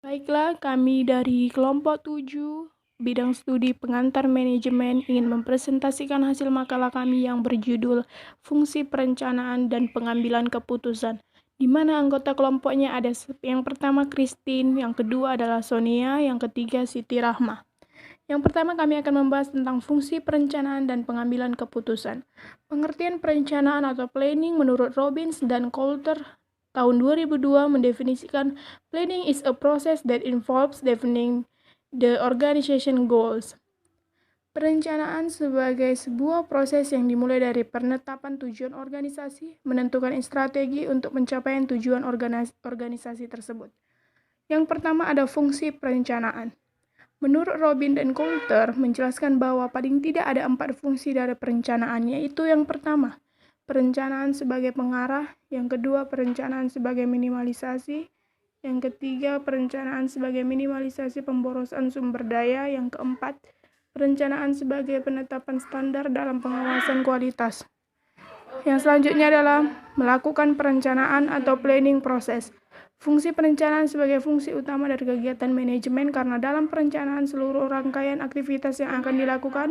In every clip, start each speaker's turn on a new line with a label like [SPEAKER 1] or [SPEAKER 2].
[SPEAKER 1] Baiklah, kami dari kelompok 7 bidang studi pengantar manajemen ingin mempresentasikan hasil makalah kami yang berjudul Fungsi Perencanaan dan Pengambilan Keputusan, di mana anggota kelompoknya ada yang pertama Christine, yang kedua adalah Sonia, yang ketiga Siti Rahma. Yang pertama kami akan membahas tentang fungsi perencanaan dan pengambilan keputusan. Pengertian perencanaan atau planning menurut Robbins dan Coulter tahun 2002 mendefinisikan planning is a process that involves defining the organization goals. Perencanaan sebagai sebuah proses yang dimulai dari penetapan tujuan organisasi, menentukan strategi untuk pencapaian tujuan organisasi tersebut. Yang pertama ada fungsi perencanaan. Menurut Robin dan Coulter menjelaskan bahwa paling tidak ada 4 fungsi dari perencanaan, yaitu yang pertama, perencanaan sebagai pengarah, yang kedua, perencanaan sebagai minimalisasi, yang ketiga, perencanaan sebagai minimalisasi pemborosan sumber daya, yang keempat, perencanaan sebagai penetapan standar dalam pengawasan kualitas. Yang selanjutnya adalah melakukan perencanaan atau planning proses. Fungsi perencanaan sebagai fungsi utama dari kegiatan manajemen karena dalam perencanaan seluruh rangkaian aktivitas yang akan dilakukan,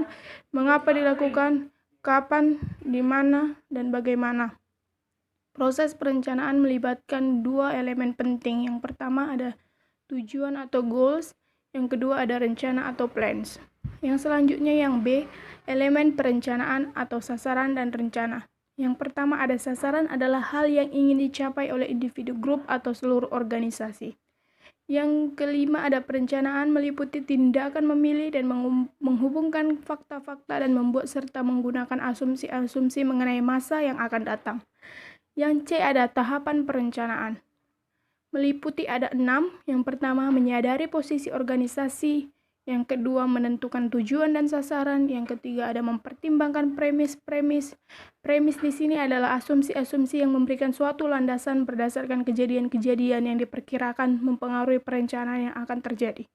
[SPEAKER 1] mengapa dilakukan, kapan, di mana, dan bagaimana. Proses perencanaan melibatkan 2 elemen penting. Yang pertama ada tujuan atau goals, yang kedua ada rencana atau plans. Yang selanjutnya yang B, elemen perencanaan atau sasaran dan rencana. Yang pertama ada sasaran adalah hal yang ingin dicapai oleh individu, grup, atau seluruh organisasi. Yang kelima ada perencanaan meliputi tindakan memilih dan menghubungkan fakta-fakta dan membuat serta menggunakan asumsi-asumsi mengenai masa yang akan datang. Yang C ada tahapan perencanaan. Meliputi ada 6, yang pertama menyadari posisi organisasi, yang kedua menentukan tujuan dan sasaran, yang ketiga ada mempertimbangkan premis. Premis di sini adalah asumsi-asumsi yang memberikan suatu landasan berdasarkan kejadian-kejadian yang diperkirakan mempengaruhi perencanaan yang akan terjadi.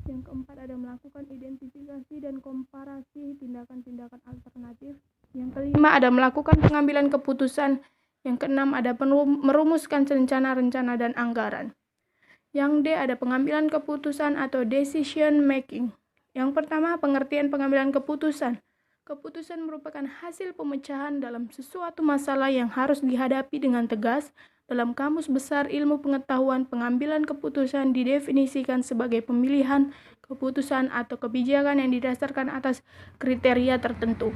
[SPEAKER 1] Yang keempat ada melakukan identifikasi dan komparasi tindakan-tindakan alternatif. Yang kelima ada melakukan pengambilan keputusan. Yang keenam ada merumuskan rencana-rencana dan anggaran. Yang D ada pengambilan keputusan atau decision making. Yang pertama, pengertian pengambilan keputusan. Keputusan merupakan hasil pemecahan dalam sesuatu masalah yang harus dihadapi dengan tegas. Dalam Kamus Besar Ilmu Pengetahuan, pengambilan keputusan didefinisikan sebagai pemilihan keputusan atau kebijakan yang didasarkan atas kriteria tertentu.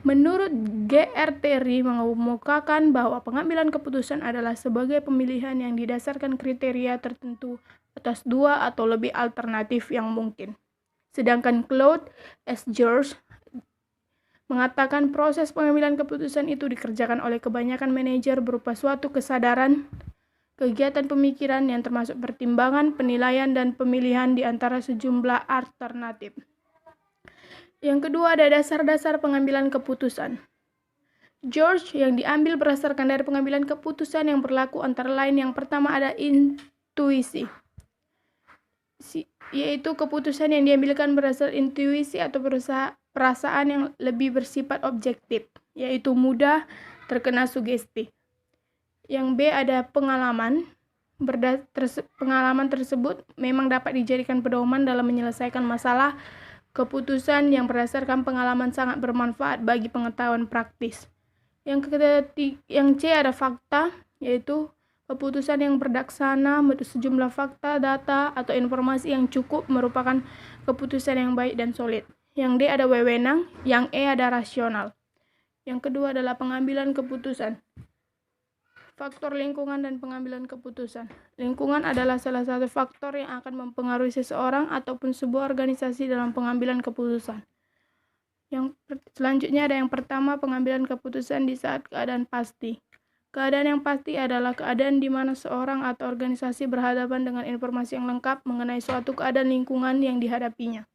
[SPEAKER 1] Menurut G.R. Terry mengemukakan bahwa pengambilan keputusan adalah sebagai pemilihan yang didasarkan kriteria tertentu atas 2 atau lebih alternatif yang mungkin. Sedangkan Claude S. George mengatakan proses pengambilan keputusan itu dikerjakan oleh kebanyakan manajer berupa suatu kesadaran, kegiatan pemikiran yang termasuk pertimbangan, penilaian, dan pemilihan di antara sejumlah alternatif. Yang kedua ada dasar-dasar pengambilan keputusan. George yang diambil berdasarkan dari pengambilan keputusan yang berlaku antara lain yang pertama ada intuisi, yaitu keputusan yang diambilkan berdasar intuisi atau perasaan yang lebih bersifat objektif, yaitu mudah terkena sugesti. Yang B ada pengalaman. Pengalaman tersebut memang dapat dijadikan pedoman dalam menyelesaikan masalah. Keputusan yang berdasarkan pengalaman sangat bermanfaat bagi pengetahuan praktis. Yang C ada fakta, yaitu keputusan yang berdasarkan sejumlah fakta, data, atau informasi yang cukup merupakan keputusan yang baik dan solid. Yang D ada wewenang, yang E ada rasional. Yang kedua adalah pengambilan keputusan. Faktor lingkungan dan pengambilan keputusan. Lingkungan adalah salah satu faktor yang akan mempengaruhi seseorang ataupun sebuah organisasi dalam pengambilan keputusan. Yang selanjutnya ada yang pertama, pengambilan keputusan di saat keadaan pasti. Keadaan yang pasti adalah keadaan di mana seorang atau organisasi berhadapan dengan informasi yang lengkap mengenai suatu keadaan lingkungan yang dihadapinya.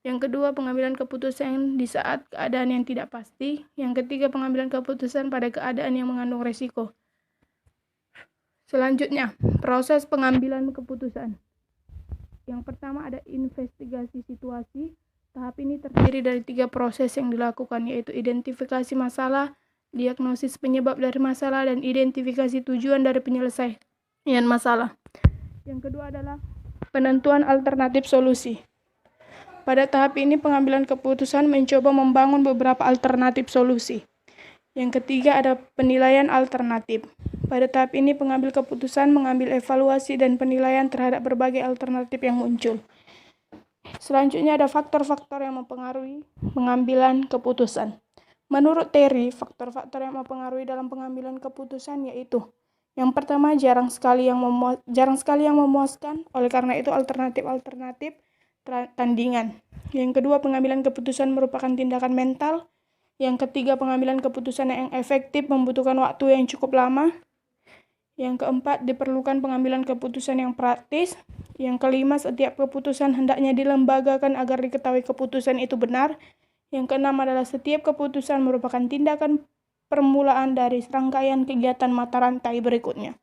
[SPEAKER 1] Yang kedua, pengambilan keputusan di saat keadaan yang tidak pasti. Yang ketiga, pengambilan keputusan pada keadaan yang mengandung resiko. Selanjutnya, proses pengambilan keputusan. Yang pertama ada investigasi situasi. Tahap ini terdiri dari 3 proses yang dilakukan, yaitu identifikasi masalah, diagnosis penyebab dari masalah, dan identifikasi tujuan dari penyelesaian masalah. Yang kedua adalah penentuan alternatif solusi. Pada tahap ini pengambilan keputusan mencoba membangun beberapa alternatif solusi. Yang ketiga ada penilaian alternatif. Pada tahap ini pengambil keputusan mengambil evaluasi dan penilaian terhadap berbagai alternatif yang muncul. Selanjutnya ada faktor-faktor yang mempengaruhi pengambilan keputusan. Menurut Terry, faktor-faktor yang mempengaruhi dalam pengambilan keputusan yaitu yang pertama, jarang sekali yang memuaskan, oleh karena itu alternatif-alternatif tandingan. Yang kedua, pengambilan keputusan merupakan tindakan mental. Yang ketiga, pengambilan keputusan yang efektif membutuhkan waktu yang cukup lama. Yang keempat, diperlukan pengambilan keputusan yang praktis. Yang kelima, setiap keputusan hendaknya dilembagakan agar diketahui keputusan itu benar. Yang keenam adalah setiap keputusan merupakan tindakan permulaan dari rangkaian kegiatan mata rantai berikutnya.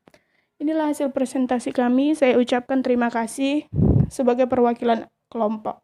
[SPEAKER 1] Inilah hasil presentasi kami. Saya ucapkan terima kasih sebagai perwakilan kelompok.